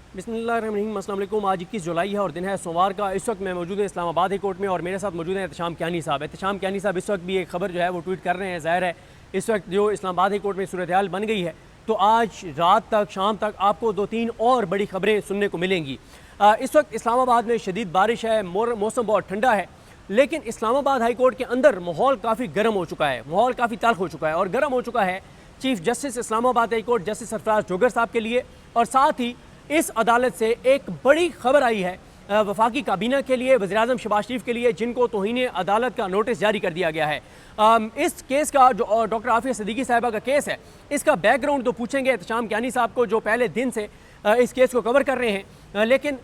बिस्मिल्लाहिर्रहमानिर्रहीम। अस्सलाम वालेकुम। आज 21 जुलाई है और दिन है सोमवार का। इस वक्त मैं मौजूद है इस्लामाबाद हाई कोर्ट में और मेरे साथ मौजूद हैं एहतशाम कियानी साहब। एहतशाम कियानी साहब इस वक्त भी एक खबर जो है वो ट्वीट कर रहे हैं। ज़ाहिर है इस वक्त जो इस्लामाबाद हाई कोर्ट में सूरत हाल बन गई है तो आज रात तक शाम तक आपको 2-3 और बड़ी खबरें सुनने को मिलेंगी। इस वक्त इस्लामाबाद में शदीद बारिश है, मौसम बहुत ठंडा है, लेकिन इस्लामाबाद हाई कोर्ट के अंदर माहौल काफ़ी गर्म हो चुका है, माहौल काफ़ी तल्ख हो चुका है और गर्म हो चुका है chief justice Islamabad high court justice Sarfraz Dogar साहब के लिए। और साथ ही इस अदालत से एक बड़ी खबर आई है वफाकी काबीना के लिए, वज़ीर-ए-आज़म शहबाज शरीफ के लिए, जिनको तौहीन अदालत का नोटिस जारी कर दिया गया है। इस केस का जो डॉक्टर आफिया सिद्दीकी साहिबा का केस है, इसका बैकग्राउंड तो पूछेंगे एहतशाम कियानी साहब को जो पहले दिन से इस केस को कवर कर रहे हैं। लेकिन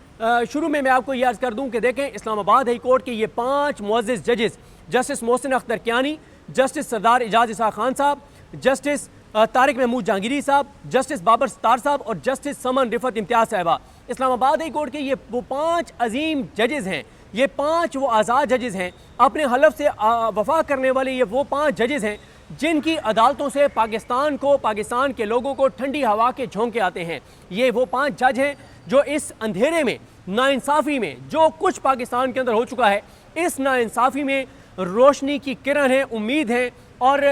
शुरू में मैं आपको ये अर्ज़ कर दूँ कि देखें इस्लामाबाद हाई कोर्ट के ये 5 मुअज़्ज़िज़ जजेस, जस्टिस मोहसिन अख्तर कियानी, जस्टिस सरदार एजाज इसा खान साहब, जस्टिस तारिक महमूद जहांगीरी साहब, जस्टिस बाबर सत्तार साहब और जस्टिस समन रिफत इम्तियाज़ साहिबा, इस्लामाबाद हाई कोर्ट के ये वो 5 अजीम जजेस हैं। ये 5 वो आज़ाद जजेस हैं, अपने हलफ से वफा करने वाले ये वो 5 जजेस हैं जिनकी अदालतों से पाकिस्तान को, पाकिस्तान के लोगों को ठंडी हवा के झोंके आते हैं। ये वो 5 जज हैं जो इस अंधेरे में, नाइंसाफ़ी में, जो कुछ पाकिस्तान के अंदर हो चुका है, इस नाइंसाफ़ी में रोशनी की किरण है, उम्मीद है और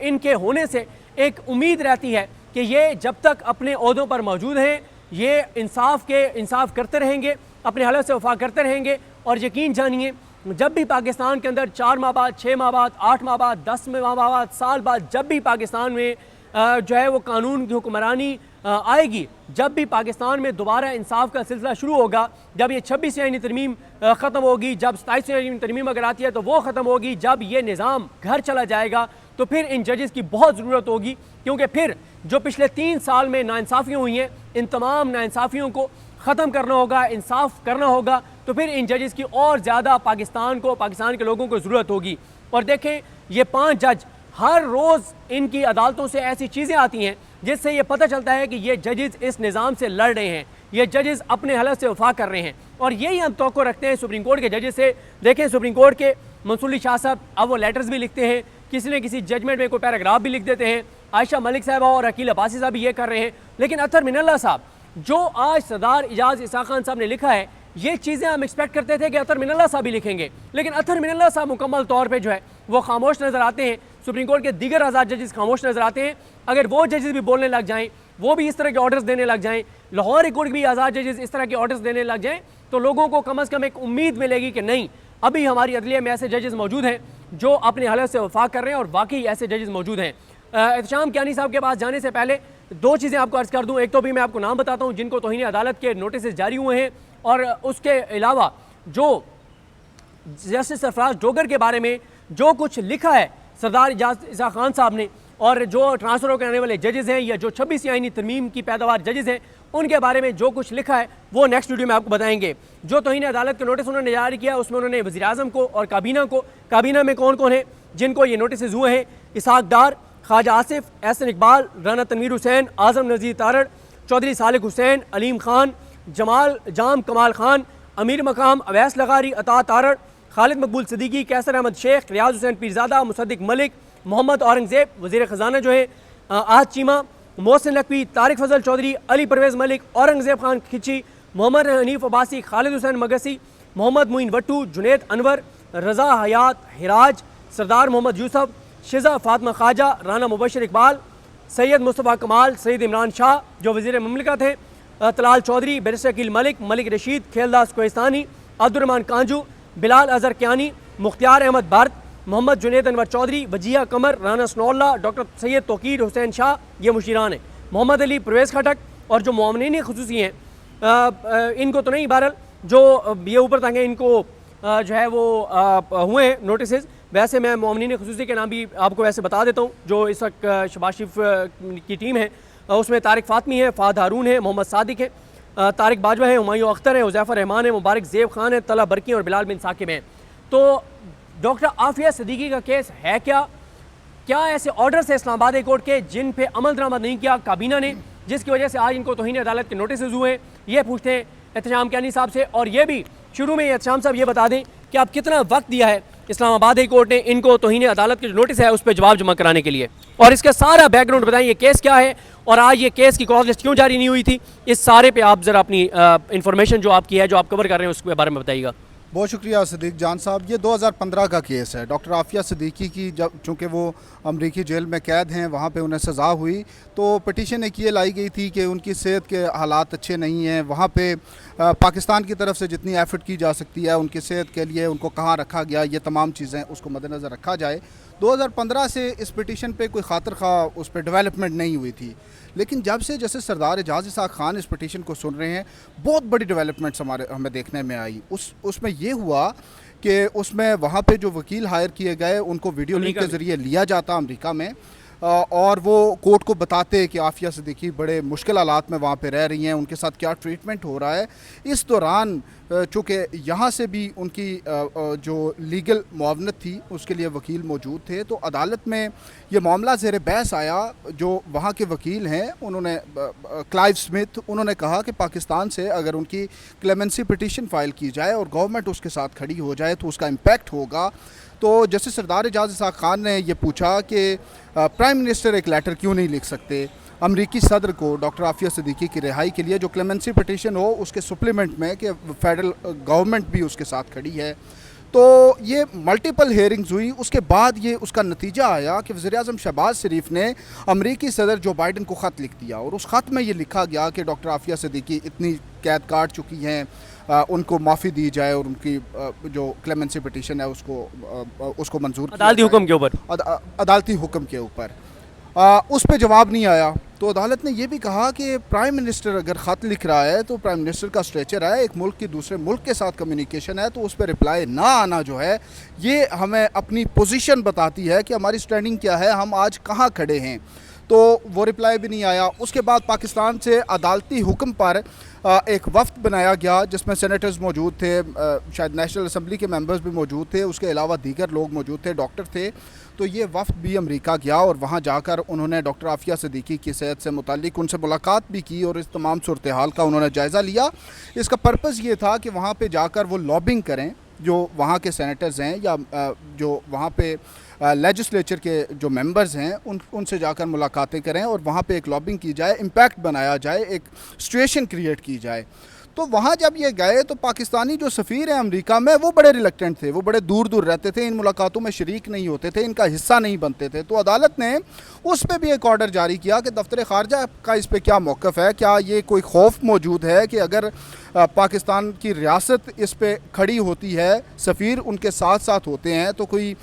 इनके होने से एक उम्मीद रहती है कि ये जब तक अपने ओहदों पर मौजूद हैं ये इंसाफ करते रहेंगे, अपने हलफ से वफा करते रहेंगे। और यकीन जानिए जब भी पाकिस्तान के अंदर 4 माह बाद, 6 माह बाद, 8 माह बाद, 10 माह बाद, साल बाद, जब भी पाकिस्तान में जो है वो कानून की हुक्मरानी आएगी, जब भी पाकिस्तान में दोबारा इंसाफ का सिलसिला शुरू होगा, जब ये 26वीं आईनी तरमीम ख़त्म होगी, जब 27वीं आईनी तरमीम अगर आती है तो वो ख़त्म होगी, जब ये निज़ाम घर चला जाएगा तो फिर इन जजेस की बहुत ज़रूरत होगी। क्योंकि फिर जो पिछले 3 साल में नाइंसाफ़ियाँ हुई हैं, इन तमाम नाइंसाफ़ियों को ख़त्म करना होगा, इंसाफ करना होगा, तो फिर इन जजेस की और ज़्यादा पाकिस्तान को, पाकिस्तान के लोगों को ज़रूरत होगी। और देखें ये 5 जज, हर रोज़ इनकी अदालतों से ऐसी चीज़ें आती हैं जिससे ये पता चलता है कि ये जजेस इस निज़ाम से लड़ रहे हैं, ये जजेस अपने हलफ से वफा कर रहे हैं। और यही हम तवक्को रखते हैं सुप्रीम कोर्ट के जजेस से। देखें सुप्रीम कोर्ट के मंसूर अली शाह साहब अब वो लेटर्स भी लिखते हैं, किसी न किसी जजमेंट में कोई पैराग्राफ भी लिख देते हैं, आयशा मलिक साहबा और अकील अब्बासी साहब भी ये कर रहे हैं। लेकिन अतहर मिनल्ला साहब, जो आज सरदार एजाज इसा खान साहब ने लिखा है, ये चीज़ें हम एक्सपेक्ट करते थे कि अतहर मिनल्ला साहब भी लिखेंगे, लेकिन अतहर मिनल्ला साहब मुकम्मल तौर पे जो है वो खामोश नज़र आते हैं। सुप्रीम कोर्ट के दीगर आज़ाद जजेस खामोश नज़र आते हैं। अगर वो जजेस भी बोलने लग जाएँ, वो भी इस तरह के ऑर्डर्स देने लग जाएँ, लाहौर हाई कोर्ट भी आज़ाद जजेस इस तरह के ऑर्डर्स देने लग जाएँ, तो लोगों को कम अज़ कम एक उम्मीद मिलेगी कि नहीं, अभी हमारी अदलिया में ऐसे जजेस मौजूद हैं जो अपने हलफ से वफा कर रहे हैं और वाकई ऐसे जजेस मौजूद हैं। एहतशाम कियानी साहब के पास जाने से पहले 2 चीज़ें आपको अर्ज़ कर दूँ। एक तो भी मैं आपको नाम बताता हूँ जिनको तौहीन अदालत के नोटिस जारी हुए हैं, और उसके अलावा जो जस्टिस सरफराज जोगर के बारे में जो कुछ लिखा है सरदार एजाज इसा खान साहब ने, और जो ट्रांसफ़र होकर आने वाले जजेस हैं या जो 26वीं आईनी तरमीम की पैदावार जजेस हैं, उनके बारे में जो कुछ लिखा है वो नेक्स्ट वीडियो में आपको बताएंगे। जो तौहीन अदालत के नोटिस उन्होंने जारी किया उसमें उन्होंने वज़ीर-ए-आज़म को और काबीना में कौन कौन है जिनको ये नोटिस हुए हैं, इसहाक डार, ख्वाजा आसिफ, एहसन इकबाल, राना तनवीर हुसैन, आज़म नज़ीर तारड़, चौधरी सालिक हुसैन, अलीम खान, जाम कमाल खान, अमीर मकाम, अवैस लगारी, अता तारड़, खालिद मकबूल सिद्दीकी, कैसर अहमद शेख, रियाज हुसैन पीरज़ादा, मुसद्दिक मलिक, मोहम्मद औरंगज़ेब, वज़ीर ख़जाना जो है आहद चीमा, मोहसिन नकवी, तारिक फजल चौधरी, अली परवेज़ मलिक, औरंगज़ेब खान खिची, मोहम्मद हनीफ अब्बासी, खालिद हुसैन मगसी, मोहम्मद मुइन वट्टू, जुनैद अनवर, रज़ा हयात हिराज, सरदार मोहम्मद यूसुफ, शिजा फातमा ख्वाजा, राना मुबशर इकबाल, सैयद मुस्तफ़ा कमाल, सईद इमरान शाह जो वज़ीर ममलिकत हैं, तलाल चौधरी, बैरिस्टर अकील मलिक, मलिक रशीद, खेलदास कोहिस्तानी, अब्दुर्रहमान कांजू, बिलाल अज़हर कियानी, मुख्तियार अहमद भारत, मोहम्मद जुनैद अनवर चौधरी, वजिया कमर, राना सनौल्ला, डॉक्टर सैयद तौकीर हुसैन शाह, ये मुशीरान हैं, मोहम्मद अली परवेज़ खटक, और जो मोमिनीन खुसूसी हैं इनको तो नहीं, बहरहाल जो ये ऊपर तक हैं इनको जो है वो हुए हैं नोटिस। वैसे मैं मोमिनीन खुसूसी के नाम भी आपको वैसे बता देता हूँ। जो इस वक्त शहबाज शरीफ की टीम है उसमें तारिक फातमी है, फ़ाद हारून है, मोहम्मद सादिक है, तारिक बाजवा है, हुमायूं अख्तर है, हुज़ैफ़र रहमान है, मुबारक ज़ेब खान है, तला बरकी और बिलाल बिन साकिब हैं। तो डॉक्टर आफिया सिद्दीकी का केस है क्या ऐसे ऑर्डर्स है इस्लामाबाद हाई कोर्ट के जिन पे अमल दरामद नहीं किया काबीना ने, जिसकी वजह से आज इनको तौहीन अदालत के नोटिस हुए हैं? ये पूछते हैं एहतशाम कियानी साहब से। और ये भी शुरू में एहतशाम साहब ये बता दें कि आप कितना वक्त दिया है इस्लामाबाद हाई कोर्ट ने इनको तौहीन अदालत के जो नोटिस है उस पर जवाब जमा कराने के लिए। और इसका सारा बैकग्राउंड बताएं, ये केस क्या है और आज ये केस की कॉज लिस्ट क्यों जारी नहीं हुई थी, इस सारे पे आप ज़रा अपनी इंफॉर्मेशन जो आपकी है, जो आप कवर कर रहे हैं, उसके बारे में बताइएगा। बहुत शुक्रिया सिद्दीक जान साहब। ये 2015 का केस है। डॉक्टर आफिया सिद्दीकी की जब चूँकि वो अमरीकी जेल में कैद हैं, वहाँ पे उन्हें सज़ा हुई, तो पिटीशन एक ये लाई गई थी कि उनकी सेहत के हालात अच्छे नहीं हैं। वहाँ पे पाकिस्तान की तरफ से जितनी एफ़र्ट की जा सकती है उनकी सेहत के लिए, उनको कहाँ रखा गया, ये तमाम चीज़ें उसको मद्देनज़र रखा जाए। 2015 से इस पिटीशन पे कोई खातिर खा उस पर डेवलपमेंट नहीं हुई थी, लेकिन जब से जैसे सरदार एजाज इसाक खान इस पिटीशन को सुन रहे हैं, बहुत बड़ी डेवलपमेंट्स हमें देखने में आई। उसमें ये हुआ कि उसमें वहाँ पे जो वकील हायर किए गए उनको वीडियो लिंक के ज़रिए लिया जाता अमेरिका में, और वो कोर्ट को बताते कि आफिया सिद्दीकी बड़े मुश्किल हालात में वहाँ पे रह रही हैं, उनके साथ क्या ट्रीटमेंट हो रहा है। इस दौरान चूँकि यहाँ से भी उनकी जो लीगल मुआवनत थी उसके लिए वकील मौजूद थे, तो अदालत में ये मामला ज़ेर बहस आया। जो वहाँ के वकील हैं उन्होंने क्लाइव स्मिथ, उन्होंने कहा कि पाकिस्तान से अगर उनकी क्लेमेंसी पिटीशन फ़ाइल की जाए और गवर्नमेंट उसके साथ खड़ी हो जाए तो उसका इम्पैक्ट होगा। तो जैसे सरदार एजाज इसाक खान ने ये पूछा कि प्राइम मिनिस्टर एक लेटर क्यों नहीं लिख सकते अमरीकी सदर को डॉक्टर आफिया सिद्दीकी की रिहाई के लिए, जो क्लेमेंसी पिटीशन हो उसके सप्लीमेंट में, कि फेडरल गवर्नमेंट भी उसके साथ खड़ी है। तो ये मल्टीपल हेयरिंग्स हुई। उसके बाद ये उसका नतीजा आया कि वज़ीर-ए-आज़म शहबाज शरीफ ने अमरीकी सदर जो बाइडन को ख़त लिख दिया, और उस ख़त में ये लिखा गया कि डॉक्टर आफिया सिद्दीकी इतनी कैद काट चुकी हैं, उनको माफ़ी दी जाए और उनकी जो क्लेमेंसी पिटीशन है उसको मंजूर अदालती हुक्म के ऊपर, अदालती हुक्म के ऊपर उस पर जवाब नहीं आया। तो अदालत ने यह भी कहा कि प्राइम मिनिस्टर अगर ख़त लिख रहा है तो प्राइम मिनिस्टर का स्ट्रेचर है, एक मुल्क की दूसरे मुल्क के साथ कम्युनिकेशन है, तो उस पर रिप्लाई ना आना जो है ये हमें अपनी पोजीशन बताती है कि हमारी स्टैंडिंग क्या है, हम आज कहाँ खड़े हैं। तो वो रिप्लाई भी नहीं आया। उसके बाद पाकिस्तान से अदालती हुक्म पर एक वफ्द बनाया गया जिसमें सेनेटर्स मौजूद थे, शायद नेशनल असम्बली के मेंबर्स भी मौजूद थे, उसके अलावा दीगर लोग मौजूद थे, डॉक्टर थे। तो ये वफ्द भी अमेरिका गया और वहाँ जाकर उन्होंने डॉक्टर आफिया सिद्दीकी की सेहत से मुताल्लिक उनसे मुलाकात भी की और इस तमाम सूरत हाल का उन्होंने जायज़ा लिया। इसका पर्पज़ ये था कि वहाँ पर जाकर वो लॉबिंग करें, जो वहाँ के सेनेटर्स हैं या जो वहाँ पे लेजिस्लेचर के जो मेंबर्स हैं उनसे जाकर मुलाकातें करें और वहाँ पे एक लॉबिंग की जाए, इम्पैक्ट बनाया जाए, एक सिचुएशन क्रिएट की जाए। तो वहाँ जब ये गए तो पाकिस्तानी जो सफ़ीर हैं अमेरिका में वो बड़े रिलेक्टेंट थे, वो बड़े दूर दूर रहते थे, इन मुलाकातों में शरीक नहीं होते थे, इनका हिस्सा नहीं बनते थे। तो अदालत ने उस पर भी एक ऑर्डर जारी किया कि दफ्तर ख़ारजा का इस पर क्या मौक़िफ़ है, क्या ये कोई खौफ मौजूद है कि अगर पाकिस्तान की रियासत इस पर खड़ी होती है, सफ़ीर उनके साथ साथ होते हैं, तो कोई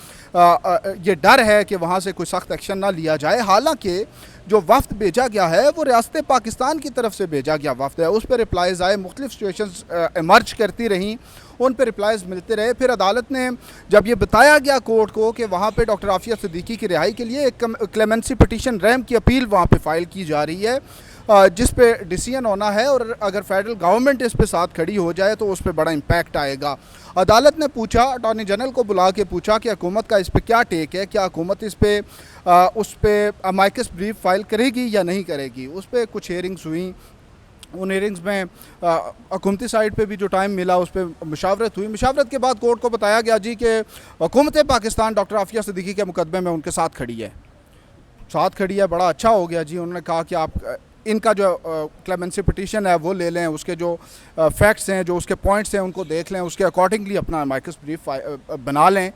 ये डर है कि वहाँ से कोई सख्त एक्शन ना लिया जाए। हालांकि जो वफ्द भेजा गया है वो रियासत पाकिस्तान की तरफ से भेजा गया वफ्द है, उस पर रिप्लाइज़ आए, मुख्तलिफ सिचुएशंस एमर्ज करती रहीं, उन पर रिप्लाइज़ मिलते रहे। फिर अदालत ने जब ये बताया गया कोर्ट को कि वहाँ पे डॉक्टर आफिया सिद्दीकी की रिहाई के लिए एक क्लेमेंसी पिटीशन रैम की अपील वहाँ पे फ़ाइल की जा रही है, जिस पे डिसीजन होना है, और अगर फेडरल गवर्नमेंट इस पे साथ खड़ी हो जाए तो उस पर बड़ा इम्पैक्ट आएगा। अदालत ने पूछा, अटॉर्नी जनरल को बुला के पूछा कि हुकूमत का इस पर क्या टेक है, क्या हुकूमत इस पे उस पर अमाइकस ब्रीफ फाइल करेगी या नहीं करेगी। उस पर कुछ हेयरिंग्स हुई, उन हेयरिंग्स में हुकूमती साइड पे भी जो टाइम मिला उस पर मुशावरत हुई। मुशावरत के बाद कोर्ट को बताया गया जी कि हुकूमत पाकिस्तान डॉक्टर आफिया सिद्दीकी के मुकदमे में उनके साथ खड़ी है, बड़ा अच्छा हो गया जी। उन्होंने कहा कि आप इनका जो क्लेमेंसी पिटीशन है वो ले लें, उसके जो फैक्ट्स हैं, जो उसके पॉइंट्स हैं उनको देख लें, उसके अकॉर्डिंगली अपना अमाइकस ब्रीफ बना लें।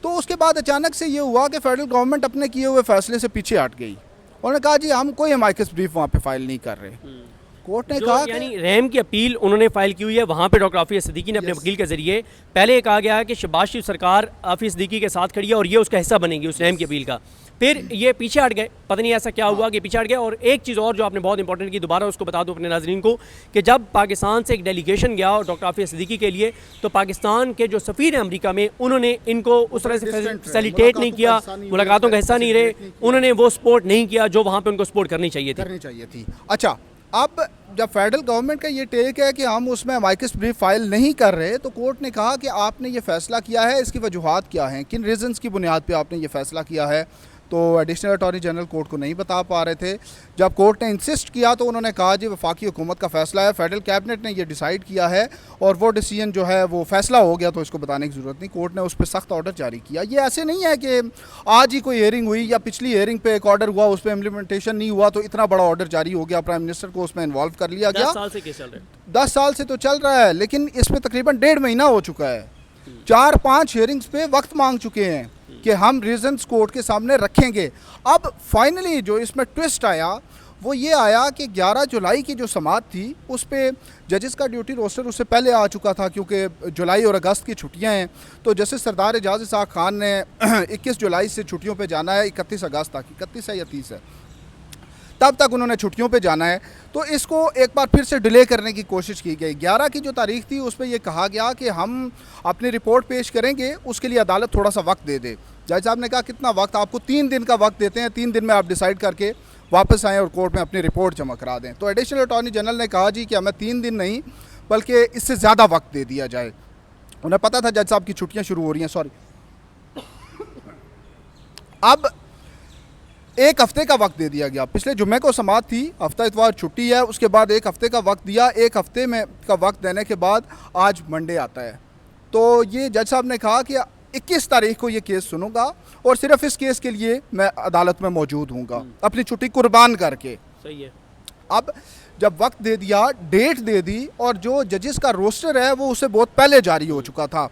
तो उसके बाद अचानक से ये हुआ कि फेडरल गवर्नमेंट अपने किए हुए फैसले से पीछे हट गई। उन्होंने कहा जी हम कोई अमाइकस ब्रीफ वहाँ पे फाइल नहीं कर रहे। कोर्ट ने कहा यानी रैम की अपील उन्होंने फाइल की हुई है, वहाँ पे डॉक्टर आफिया सिद्दीकी ने अपने वकील के जरिए पहले ये कहा गया है कि शहबाज शरीफ सरकार आफिया सिद्दीकी के साथ खड़ी है और ये उसका हिस्सा बनेगी उस रैम की अपील का। फिर ये पीछे हट गए, पता नहीं ऐसा क्या हुआ कि पीछे हट गए। और एक चीज़ और जो आपने बहुत इंपॉर्टेंट की, दोबारा उसको बता दूं अपने नाज़रीन को, कि जब पाकिस्तान से एक डेलीगेशन गया डॉक्टर आफिया सिद्दीकी के लिए, तो पाकिस्तान के जो सफ़ीर हैं अमेरिका में, उन्होंने इनको उस तरह से फैसिलिटेट नहीं किया, मुलाकातों का हिस्सा नहीं रहे, उन्होंने वो सपोर्ट नहीं किया जो वहाँ पर उनको सपोर्ट करनी चाहिए थी। अच्छा, अब जब फेडरल गवर्नमेंट का ये टेक है कि हम उसमें अमाइकस ब्रीफ फाइल नहीं कर रहे, तो कोर्ट ने कहा कि आपने ये फ़ैसला किया है, इसकी वजूहात क्या हैं, किन रीज़न्स की बुनियाद पे आपने ये फ़ैसला किया है। तो एडिशनल अटॉर्नी जनरल कोर्ट को नहीं बता पा रहे थे। जब कोर्ट ने इंसिस्ट किया तो उन्होंने कहा जी वफाकी हुकूमत का फ़ैसला है, फेडरल कैबिनेट ने ये डिसाइड किया है और वो डिसीजन जो है वो फ़ैसला हो गया तो इसको बताने की ज़रूरत नहीं। कोर्ट ने उस पर सख्त ऑर्डर जारी किया। ये ऐसे नहीं है कि आज ही कोई हेयरिंग हुई या पिछली हेयरिंग पे एक ऑर्डर हुआ, उस पर इम्प्लीमेंटेशन नहीं हुआ तो इतना बड़ा ऑर्डर जारी हो गया, प्राइम मिनिस्टर को उसमें इन्वॉल्व कर लिया गया। 10 साल से केस चल रहा है। 10 साल से तो चल रहा है, लेकिन इसमें तकरीबन 1.5 महीना हो चुका है। 4-5 हियरिंग्स पे वक्त मांग चुके हैं कि हम रीजंस कोर्ट के सामने रखेंगे। अब फाइनली जो इसमें ट्विस्ट आया वो ये आया कि 11 जुलाई की जो समाअत थी उस पर जजेस का ड्यूटी रोस्टर उससे पहले आ चुका था, क्योंकि जुलाई और अगस्त की छुट्टियां हैं। तो जस्टिस सरदार एजाज इसाक खान ने 21 जुलाई से छुट्टियों पे जाना है, 31 अगस्त तक, 31 है या 30 है, तब तक उन्होंने छुट्टियों पे जाना है। तो इसको एक बार फिर से डिले करने की कोशिश की गई। 11 की जो तारीख थी उस पर यह कहा गया कि हम अपनी रिपोर्ट पेश करेंगे, उसके लिए अदालत थोड़ा सा वक्त दे दे। जज साहब ने कहा कितना वक्त? आपको 3 दिन का वक्त देते हैं, 3 दिन में आप डिसाइड करके वापस आएँ और कोर्ट में अपनी रिपोर्ट जमा करा दें। तो एडिशनल अटॉर्नी जनरल ने कहा जी कि हमें 3 दिन नहीं बल्कि इससे ज़्यादा वक्त दे दिया जाए। उन्हें पता था जज साहब की छुट्टियाँ शुरू हो रही हैं, सॉरी। अब 1 हफ्ते का वक्त दे दिया गया। पिछले जुम्मे को समाअत थी, हफ्ता इतवार छुट्टी है, उसके बाद 1 हफ्ते का वक्त दिया। 1 हफ्ते में का वक्त देने के बाद आज मंडे आता है। तो ये जज साहब ने कहा कि 21 तारीख को ये केस सुनूंगा और सिर्फ इस केस के लिए मैं अदालत में मौजूद हूँगा, अपनी छुट्टी कुर्बान करके। सही है। अब जब वक्त दे दिया, डेट दे दी, और जो जजेस का रोस्टर है वो उससे बहुत पहले जारी हो चुका था।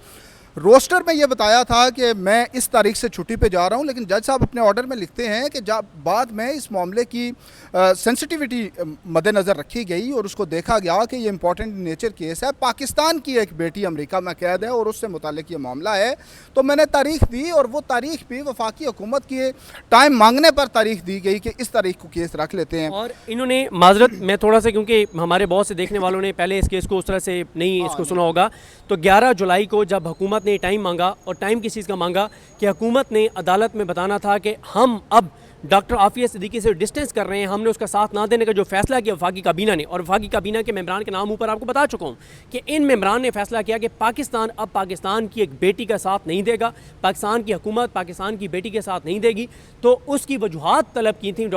रोस्टर में ये बताया था कि मैं इस तारीख से छुट्टी पे जा रहा हूँ, लेकिन जज साहब अपने ऑर्डर में लिखते हैं कि जब बाद में इस मामले की सेंसिटिविटी मद्देनज़र रखी गई और उसको देखा गया कि ये इंपॉर्टेंट नेचर केस है, पाकिस्तान की एक बेटी अमेरिका में कैद है और उससे मुताल्लिक ये मामला है, तो मैंने तारीख दी और वो तारीख भी वफाकी हुकूमत के टाइम मांगने पर तारीख दी गई कि इस तारीख को केस रख लेते हैं। और इन्होंने माजरत में थोड़ा सा, क्योंकि हमारे बहुत से देखने वालों ने पहले इस केस को उस तरह से नहीं इसको सुना होगा, तो 11 जुलाई को जब हुकूमत ने टाइम मांगा, और टाइम किस चीज़ का मांगा कि हुकूमत ने अदालत में बताना था कि हम अब डॉक्टर आफिया सिद्दीकी से डिस्टेंस कर रहे हैं, हमने उसका साथ ना देने का जो फैसला किया वफाकी काबीना ने, और वफाकी काबीना के मेम्बरान के नाम ऊपर आपको बता चुका हूँ कि इन मेम्बरान ने फैसला किया कि पाकिस्तान अब पाकिस्तान की एक बेटी का साथ नहीं देगा, पाकिस्तान की हुकूमत पाकिस्तान की बेटी के साथ नहीं देगी। तो उसकी वजूहात तलब की थी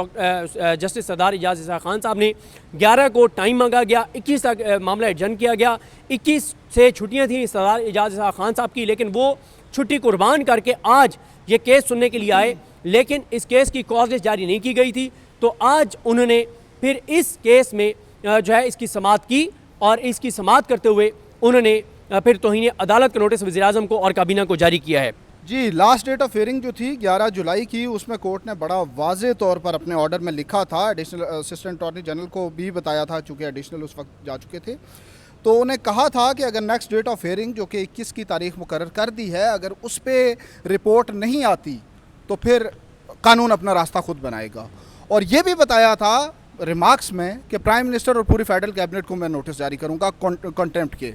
जस्टिस सरदार एजाज इसाक खान साहब ने। 11 को टाइम मांगा गया, 21 तक मामला एडजन किया गया। 21 से छुट्टियाँ थी सरदार एजाज इसाक खान साहब की, लेकिन वो छुट्टी कुर्बान करके आज ये केस सुनने के लिए आए, लेकिन इस केस की कॉज लिस्ट जारी नहीं की गई थी। तो आज उन्होंने फिर इस केस में जो है इसकी समाअत की, और इसकी समाअत करते हुए उन्होंने फिर तौहीन अदालत का नोटिस वज़ीर-ए-आज़म को और काबीना को जारी किया है। जी, लास्ट डेट ऑफ हियरिंग जो थी 11 जुलाई की, उसमें कोर्ट ने बड़ा वाज़ेह तौर पर अपने ऑर्डर में लिखा था, एडिशनल असिस्टेंट अटॉर्नी जनरल को भी बताया था, चूँकि एडिशनल उस वक्त जा चुके थे, तो उन्हें कहा था कि अगर नेक्स्ट डेट ऑफ हियरिंग जो कि 21 की तारीख मुकर्रर कर दी है, अगर उस पर रिपोर्ट नहीं आती तो फिर कानून अपना रास्ता खुद बनाएगा। और ये भी बताया था रिमार्क्स में कि प्राइम मिनिस्टर और पूरी फेडरल कैबिनेट को मैं नोटिस जारी करूँगा कंटेम्प्ट के,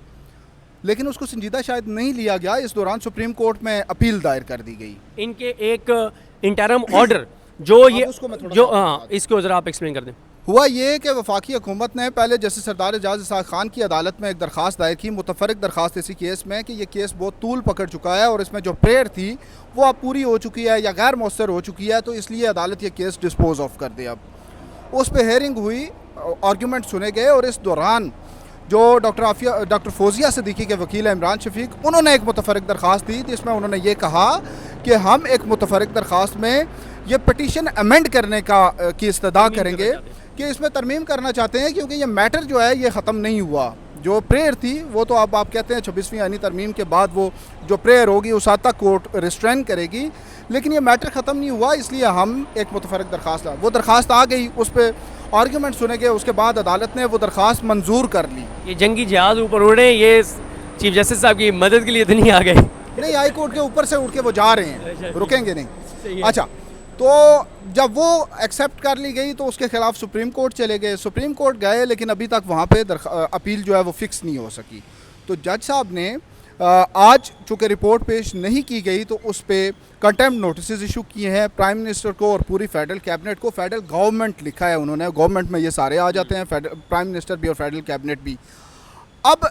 लेकिन उसको संजीदा शायद नहीं लिया गया। इस दौरान सुप्रीम कोर्ट में अपील दायर कर दी गई। इनके एक इंटरम ऑर्डर जो ये जो इसको ज़रा आप एक्सप्लेन कर दें। हुआ ये कि वफाकी हुकूमत ने पहले जस्टिस सरदार एजाज इसाक खान की अदालत में एक दरख्वास्त दायर की, मुतफरक दरख्वास्त इसी केस में कि ये केस बहुत तूल पकड़ चुका है और इसमें जो प्रेयर थी वो अब पूरी हो चुकी है या गैर मौसर हो चुकी है, तो इसलिए अदालत ये केस डिस्पोज ऑफ कर दे। अब उस पर हेयरिंग हुई, आर्गूमेंट सुने गए, और इस दौरान जो डॉक्टर फौजिया सिद्दीकी के वकील इमरान शफीक, उन्होंने एक मुतफरक दरख्वास्त दी जिसमें उन्होंने ये कहा कि हम एक मुतफरक दरख्वास्त में ये पटिशन अमेंड करने की इस्तदा करेंगे कि इसमें तरमीम करना चाहते हैं, क्योंकि ये मैटर जो है ये ख़त्म नहीं हुआ। जो प्रेयर थी वो तो अब आप कहते हैं 26वीं यानी तरमीम के बाद वो जो प्रेयर होगी उस हद तक कोर्ट रिस्ट्रेन करेगी, लेकिन ये मैटर ख़त्म नहीं हुआ, इसलिए हम एक मुतफरक दरख्वास्त वो दरख्वास्त आ गई, उस पर आर्गूमेंट सुने गए, उसके बाद अदालत ने वो दरख्वास्त मंजूर कर ली। ये जंगी जहाज़ ऊपर उड़े, ये चीफ जस्टिस साहब की मदद के लिए तो नहीं आ गए? नहीं, हाई कोर्ट के ऊपर से उड़ के वो जा रहे हैं, रुकेंगे नहीं। अच्छा, तो जब वो एक्सेप्ट कर ली गई तो उसके खिलाफ सुप्रीम कोर्ट चले गए। सुप्रीम कोर्ट गए, लेकिन अभी तक वहाँ पे अपील जो है वो फिक्स नहीं हो सकी। तो जज साहब ने आज चूँकि रिपोर्ट पेश नहीं की गई तो उस पर कंटेम्प्ट नोटिस इशू किए हैं प्राइम मिनिस्टर को और पूरी फेडरल कैबिनेट को। फेडरल गवर्नमेंट लिखा है उन्होंने, गवर्नमेंट में ये सारे आ जाते हैं, प्राइम मिनिस्टर भी और फेडरल कैबिनेट भी। अब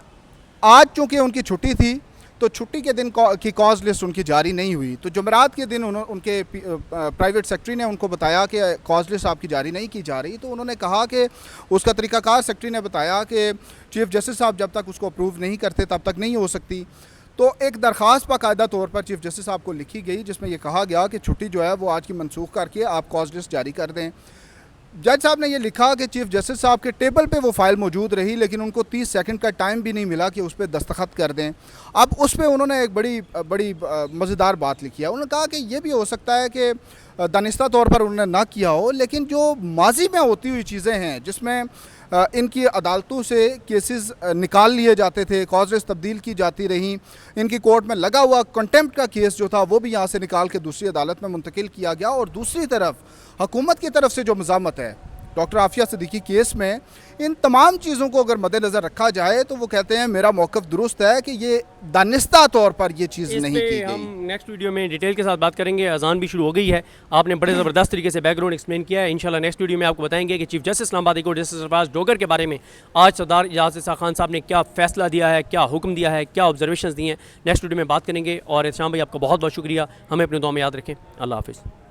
आज चूँकि उनकी छुट्टी थी तो छुट्टी के दिन की कॉज लिस्ट उनकी जारी नहीं हुई। तो जुमेरात के दिन उनके प्राइवेट सेक्रेटरी ने उनको बताया कि कॉज लिस्ट आपकी जारी नहीं की जा रही। तो उन्होंने कहा कि उसका तरीक़ाकार सेक्रेटरी ने बताया कि चीफ जस्टिस साहब जब तक उसको अप्रूव नहीं करते तब तक नहीं हो सकती। तो एक दरख्वास्त बाकायदा तौर पर चीफ जस्टिस साहब को लिखी गई जिसमें यह कहा गया कि छुट्टी जो है वो आज की मनसूख करके आप कॉज लिस्ट जारी कर दें। जज साहब ने यह लिखा कि चीफ जस्टिस साहब के टेबल पे वो फाइल मौजूद रही, लेकिन उनको 30 सेकंड का टाइम भी नहीं मिला कि उस पर दस्तखत कर दें। अब उस पर उन्होंने एक बड़ी मज़ेदार बात लिखी है। उन्होंने कहा कि यह भी हो सकता है कि दानिस्ता तौर पर उन्होंने ना किया हो, लेकिन जो माजी में होती हुई चीज़ें हैं जिसमें इनकी अदालतों से केसेस निकाल लिए जाते थे, कॉज लिस्ट तब्दील की जाती रहीं, इनकी कोर्ट में लगा हुआ कंटेम्प्ट का केस जो था वो भी यहाँ से निकाल के दूसरी अदालत में मुंतकिल किया गया। और दूसरी तरफ हुकूमत की तरफ से जो मज़ामत है डॉक्टर आफिया सिद्दीकी केस में, इन तमाम चीज़ों को अगर मद्देनज़र रखा जाए तो वो कहते हैं मेरा मौक़िफ़ दुरुस्त है कि ये दानिस्ता तौर पर ये चीज़ नहीं की गई। हम नेक्स्ट वीडियो में डिटेल के साथ बात करेंगे। अजान भी शुरू हो गई है, आपने बड़े ज़बरदस्त तरीके से बैकग्राउंड एक्सप्लेन किया है। इंशाल्लाह नेक्स्ट वीडियो में आपको बताएंगे कि chief justice Islamabad high court justice Sarfaraz Dogar के बारे में आज सरदार एजाज इसा खान साहब ने क्या फ़ैसला दिया है, क्या हुक्म दिया है, क्या ऑब्जर्वेशन दिए हैं। नेक्स्ट वीडियो में बात करेंगे। और एहतशाम भाई आपका बहुत बहुत शुक्रिया, हमें अपनी दुआ में याद रखें। अल्लाह हाफ़िज़।